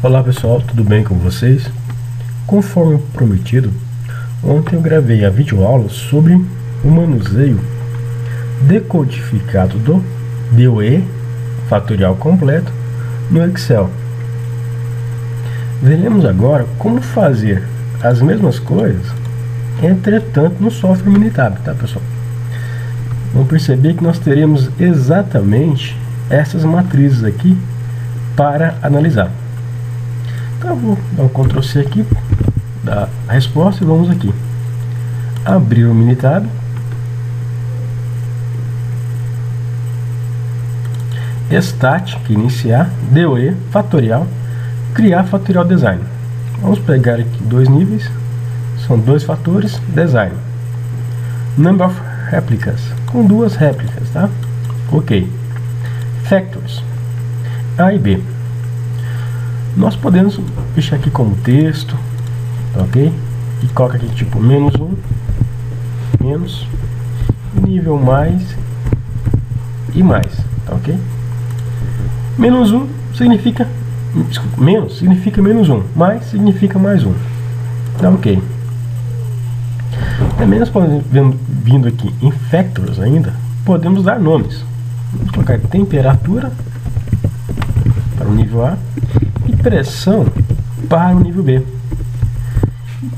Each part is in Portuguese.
Olá pessoal, tudo bem com vocês? Conforme prometido, ontem eu gravei a videoaula sobre o manuseio decodificado do DOE fatorial completo no Excel. Veremos agora como fazer as mesmas coisas, entretanto no software Minitab, tá pessoal? Vamos perceber que nós teremos exatamente essas matrizes aqui para analisar. Então vou dar um Ctrl C aqui, dar a resposta e vamos aqui abrir o Minitab. Stat, que iniciar, DOE, fatorial, criar fatorial design. Vamos pegar aqui dois níveis, são dois fatores, design. Number of replicas, com duas réplicas, tá? Ok. Factors, A e B. Nós podemos deixar aqui como texto, ok? E coloca aqui tipo menos 1, menos, nível mais e mais, tá ok? Menos 1 significa, desculpa, menos significa menos 1, mais significa mais 1, tá ok? Também nós podemos, vindo aqui em factors ainda, podemos dar nomes. Vamos colocar temperatura para o nível A e pressão para o nível B.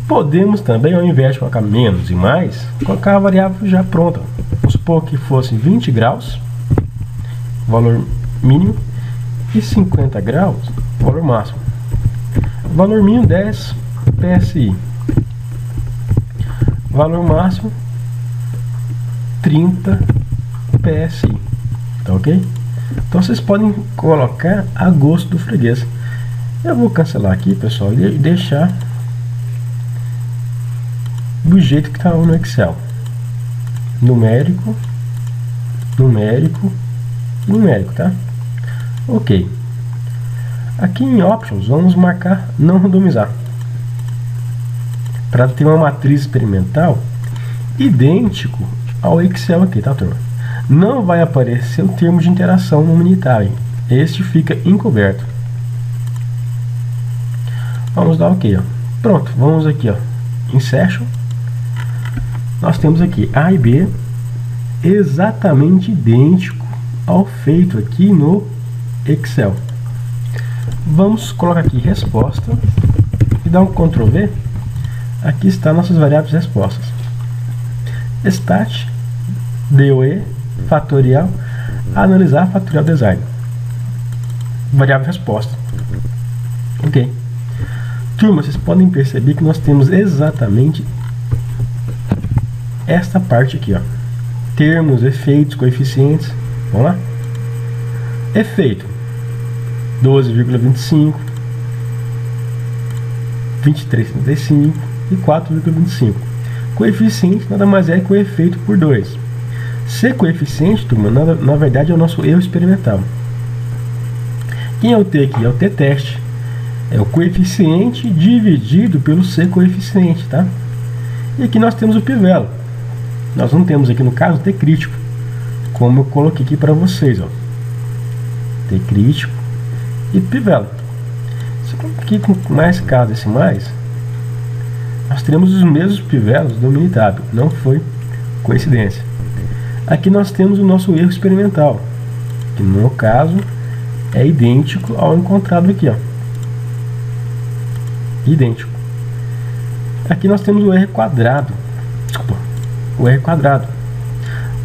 Podemos também, ao invés de colocar menos e mais, colocar a variável já pronta. Vamos supor que fosse 20 graus, valor mínimo, e 50 graus, valor máximo. Valor mínimo 10 PSI. Valor máximo 30 PSI. Tá ok? Então vocês podem colocar a gosto do freguês. Eu vou cancelar aqui, pessoal, e deixar do jeito que está no Excel. Numérico, numérico, numérico, tá? Ok. Aqui em Options, vamos marcar não randomizar, para ter uma matriz experimental idêntico ao Excel aqui, tá, turma? Não vai aparecer o termo de interação no Minitab. Este fica encoberto. Vamos dar OK, ó. Pronto, vamos aqui, ó, Insertion. Nós temos aqui A e B exatamente idêntico ao feito aqui no Excel. Vamos colocar aqui resposta e dar um Ctrl V. Aqui está nossas variáveis respostas. Stat, DOE, fatorial, analisar, fatorial design. Variável resposta. Ok. Turma, vocês podem perceber que nós temos exatamente esta parte aqui, ó. Termos, efeitos, coeficientes. Vamos lá? Efeito 12,25, 23,35 e 4,25. Coeficiente nada mais é que o efeito por 2. Ser coeficiente, turma, na verdade é o nosso erro experimental. Quem é o T aqui? É o T-teste. É o coeficiente dividido pelo C coeficiente, tá? E aqui nós temos o p-value. Nós não temos aqui no caso T crítico, como eu coloquei aqui para vocês, ó. T crítico e p-value. Se eu colocar aqui com mais caso esse mais, nós teremos os mesmos p-values do Minitab. Não foi coincidência. Aqui nós temos o nosso erro experimental, que no caso é idêntico ao encontrado aqui, ó. Idêntico. Aqui nós temos o R quadrado. Desculpa, o R quadrado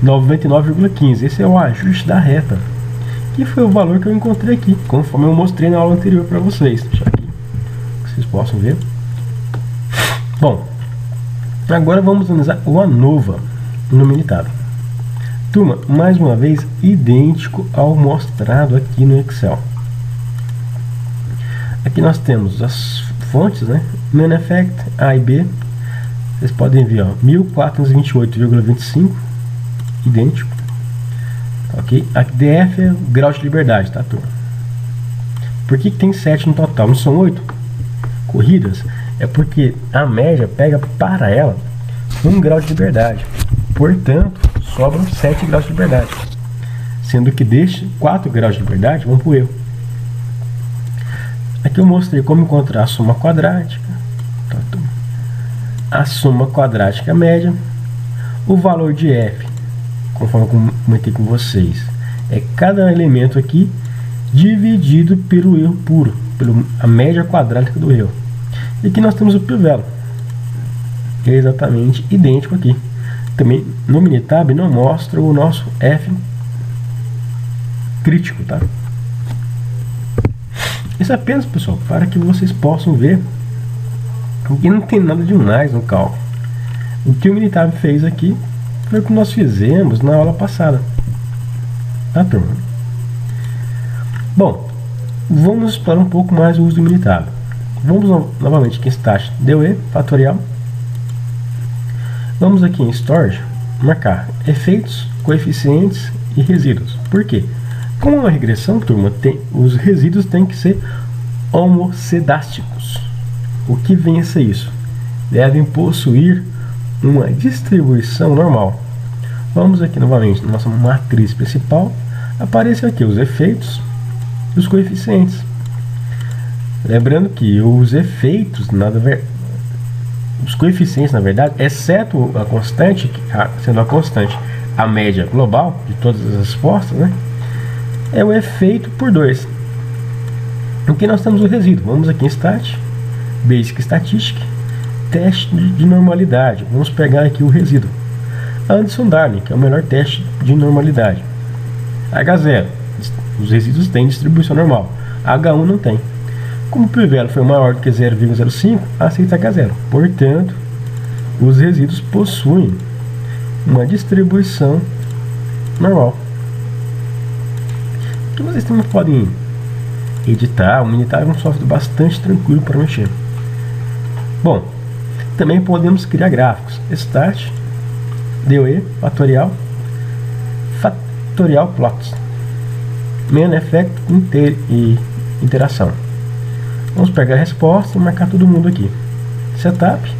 99,15. Esse é o ajuste da reta, que foi o valor que eu encontrei aqui, conforme eu mostrei na aula anterior para vocês. Deixa aqui, que vocês possam ver. Bom, agora vamos analisar o ANOVA no Minitab. Turma, mais uma vez idêntico ao mostrado aqui no Excel. Aqui nós temos as fontes, né? Main Effect, A e B. Vocês podem ver, ó, 1428,25, idêntico. Ok? A DF é o grau de liberdade, tá, turma? Por que tem 7 no total? Não são 8 corridas? É porque a média pega para ela 1 grau de liberdade. Portanto, sobram 7 graus de liberdade. Sendo que destes 4 graus de liberdade vão para o erro. Aqui eu mostrei como encontrar a soma quadrática, a soma quadrática média, o valor de f, conforme eu comentei com vocês, é cada elemento aqui dividido pelo erro puro, pela média quadrática do erro. E aqui nós temos o pivelo, que é exatamente idêntico aqui. Também no Minitab não mostra o nosso f crítico, tá? Isso é apenas, pessoal, para que vocês possam ver que não tem nada demais no cálculo. O que o Minitab fez aqui foi o que nós fizemos na aula passada, tá, turma? Bom, vamos explorar um pouco mais o uso do Minitab. Vamos novamente aqui em Stat DOE, fatorial. Vamos aqui em Storage, marcar efeitos, coeficientes e resíduos. Por quê? Como é uma regressão, turma, os resíduos têm que ser homocedásticos. O que vem a ser isso? Devem possuir uma distribuição normal. Vamos aqui novamente na nossa matriz principal. Aparecem aqui os efeitos e os coeficientes. Lembrando que os efeitos, os coeficientes, na verdade, exceto a constante, sendo a constante a média global de todas as respostas, né, é o efeito por 2. Aqui nós temos o resíduo. Vamos aqui em Stat, Basic Statistic, teste de normalidade. Vamos pegar aqui o resíduo. Anderson-Darling, que é o melhor teste de normalidade. H0, os resíduos têm distribuição normal. H1 não tem. Como o pivelo foi maior do que 0,05, aceita H0. Portanto, os resíduos possuem uma distribuição normal. Que vocês também podem editar. O Minitab é um software bastante tranquilo para mexer. Bom, também podemos criar gráficos. Stat, DOE, fatorial plots, main effect e interação. Vamos pegar a resposta e marcar todo mundo aqui. Setup,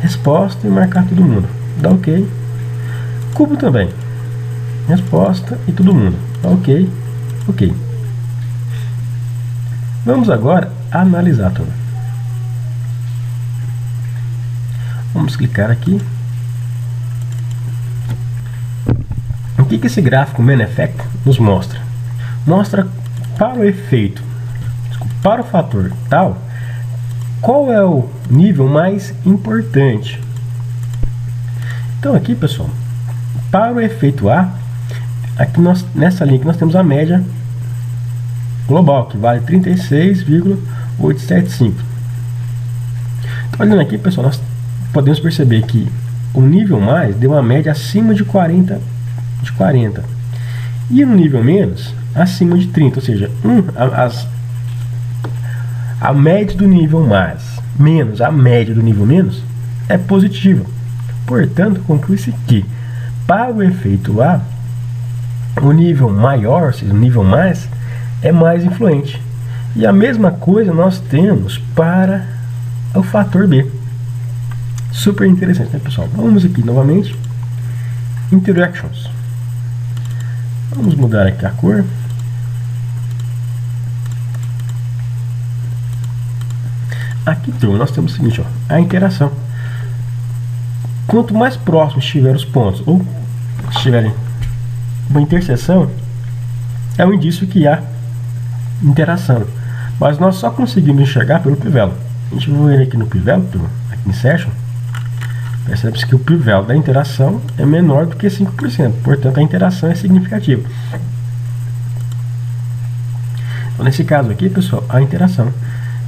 resposta e marcar todo mundo. Dá OK. Cubo também. Resposta e todo mundo. Dá OK. OK. Vamos agora analisar tudo. Vamos clicar aqui. O que esse gráfico main effect nos mostra? Mostra para o efeito, para o fator tal, qual é o nível mais importante. Então aqui, pessoal, para o efeito A, aqui nessa linha aqui nós temos a média global, que vale 36,875. Então, olhando aqui, pessoal, nós podemos perceber que o nível mais deu uma média acima de 40, e no nível menos acima de 30, ou seja, a média do nível mais menos a média do nível menos é positiva. Portanto, conclui-se que para o efeito A, o nível maior, ou seja, o nível mais, é mais influente. E a mesma coisa nós temos para o fator B. Super interessante, né, pessoal? Vamos aqui novamente, Interactions. Vamos mudar aqui a cor. Aqui, turma, nós temos o seguinte, ó, a interação. Quanto mais próximos estiver os pontos, ou estiverem uma interseção, é um indício que há interação. Mas nós só conseguimos enxergar pelo pivelo. A gente vai ver aqui no pivelo, turma, aqui em Session, percebe-se que o pivelo da interação é menor do que 5%. Portanto, a interação é significativa. Então, nesse caso aqui, pessoal, a interação.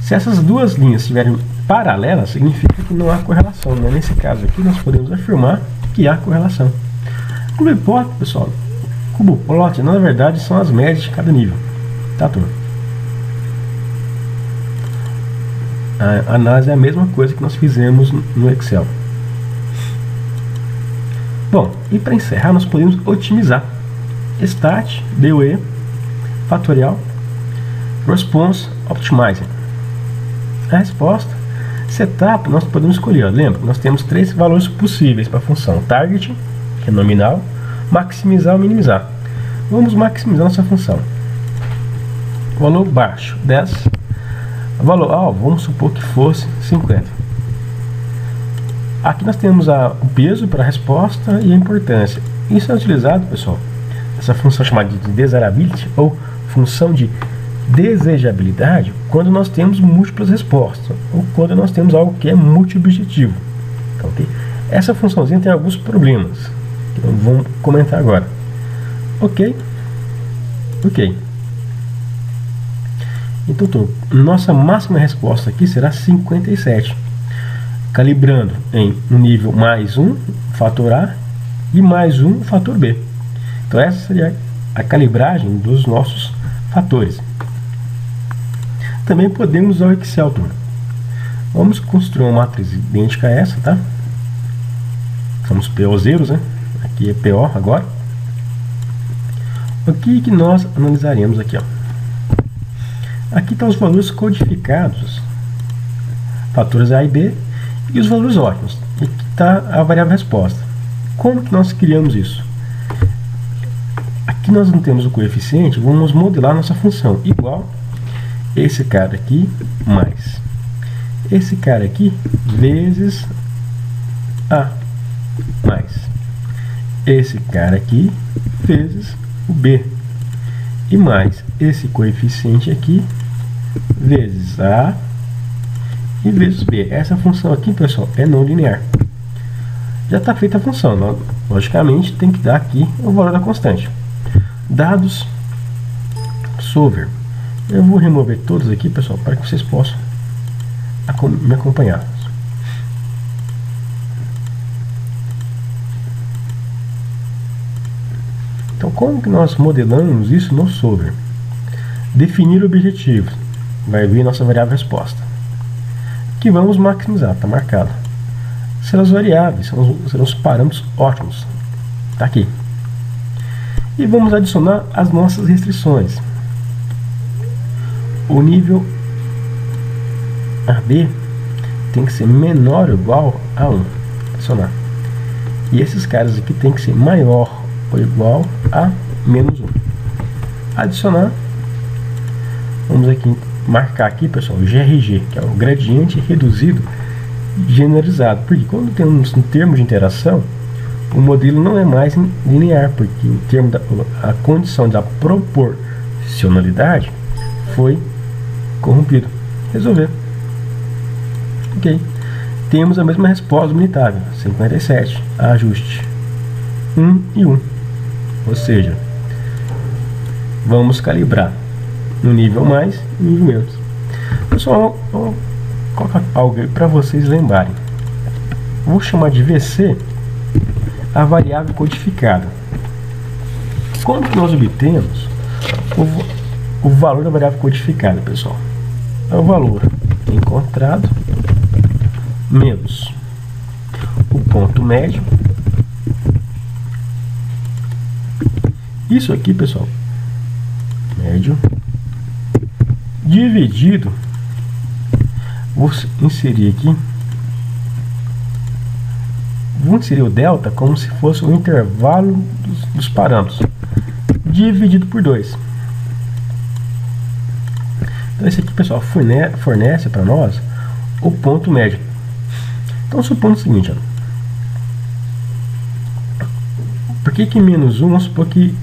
Se essas duas linhas estiverem paralelas, significa que não há correlação, né? Nesse caso aqui, nós podemos afirmar que há correlação. Como hipótese, pessoal, cubo plot, na verdade, são as médias de cada nível. Tá, turma? A análise é a mesma coisa que nós fizemos no Excel. Bom, e para encerrar, nós podemos otimizar. Stat, DOE, fatorial, response, optimizing. A resposta, setup, nós podemos escolher. Ó, lembra, nós temos 3 valores possíveis para a função. Target, que é nominal, maximizar ou minimizar. Vamos maximizar nossa função. Valor baixo, 10. valor, vamos supor que fosse 50. Aqui nós temos o peso para a resposta e a importância. Isso é utilizado, pessoal, essa função chamada de desirability ou função de desejabilidade, quando nós temos múltiplas respostas ou quando nós temos algo que é multi-objetivo. Okay? Essa funçãozinha tem alguns problemas que nós vamos comentar agora. Ok. Então, nossa máxima resposta aqui será 57, calibrando em um nível mais 1, fator A, e mais 1, fator B. Então essa seria a calibragem dos nossos fatores. Também podemos usar o Excel, turma. Vamos construir uma matriz idêntica a essa, tá? Somos PO zeros, né? Aqui é PO agora. O que nós analisaremos aqui, ó? Aqui estão os valores codificados, fatores A e B, e os valores ótimos. E aqui está a variável resposta. Como que nós criamos isso? Aqui nós não temos o coeficiente, vamos modelar nossa função igual esse cara aqui mais esse cara aqui vezes A mais esse cara aqui vezes o B e mais esse coeficiente aqui vezes A e vezes B. Essa função aqui, pessoal, é não linear. Já está feita a função, logicamente tem que dar aqui o valor da constante. Dados solver. Eu vou remover todos aqui, pessoal, para que vocês possam me acompanhar. Então, como que nós modelamos isso no solver? Definir objetivos. Vai vir nossa variável resposta, que vamos maximizar, está marcado. Serão as variáveis, serão os parâmetros ótimos, está aqui. E vamos adicionar as nossas restrições. O nível AB tem que ser menor ou igual a 1. Adicionar. E esses caras aqui tem que ser maior ou igual a menos 1. Adicionar. Vamos aqui marcar aqui, pessoal, o GRG, que é o gradiente reduzido generalizado. Porque quando temos um termo de interação, o modelo não é mais linear, porque o termo a condição da proporcionalidade foi corrompido. Resolver. Ok. Temos a mesma resposta limitável, 57. Ajuste 1 e 1. Ou seja, vamos calibrar no nível mais e no nível menos. Pessoal, vou colocar algo para vocês lembrarem. Vou chamar de VC a variável codificada. Como que nós obtemos o valor da variável codificada, pessoal? É o valor encontrado menos o ponto médio. Isso aqui, pessoal, médio dividido, vou inserir o delta como se fosse o intervalo dos parâmetros, dividido por 2. Então esse aqui, pessoal, fornece para nós o ponto médio. Então supondo o seguinte, ó, por que menos 1? Vamos supor que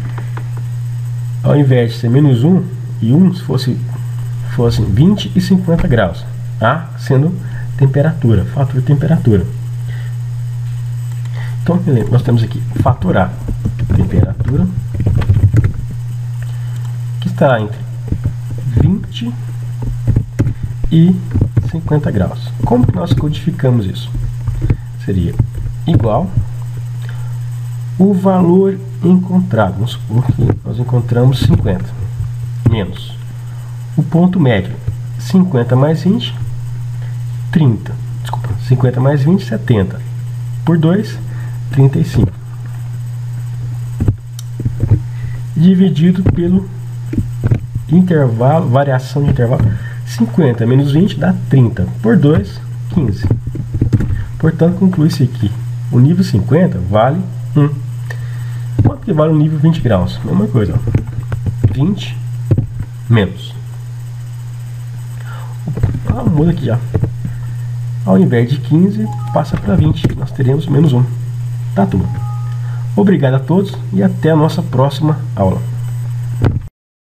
ao invés de ser menos 1 e 1, se fossem 20 e 50 graus. A sendo temperatura, fator de temperatura. Então nós temos aqui fator A, temperatura, que está entre 20 e 50 graus. Como que nós codificamos isso? Seria igual o valor encontrado. Vamos supor que nós encontramos 50 menos o ponto médio, 50 mais 20, 30. Desculpa, 50 mais 20, 70. Por 2, 35. Dividido pelo intervalo, variação de intervalo, 50 menos 20 dá 30. Por 2, 15. Portanto, conclui-se aqui. O nível 50 vale 1. Quanto que vale o nível 20 graus? Mesma coisa, ó. 20 menos muda aqui já. Ao invés de 15, passa para 20. Nós teremos menos 1. Tá, turma? Obrigado a todos e até a nossa próxima aula.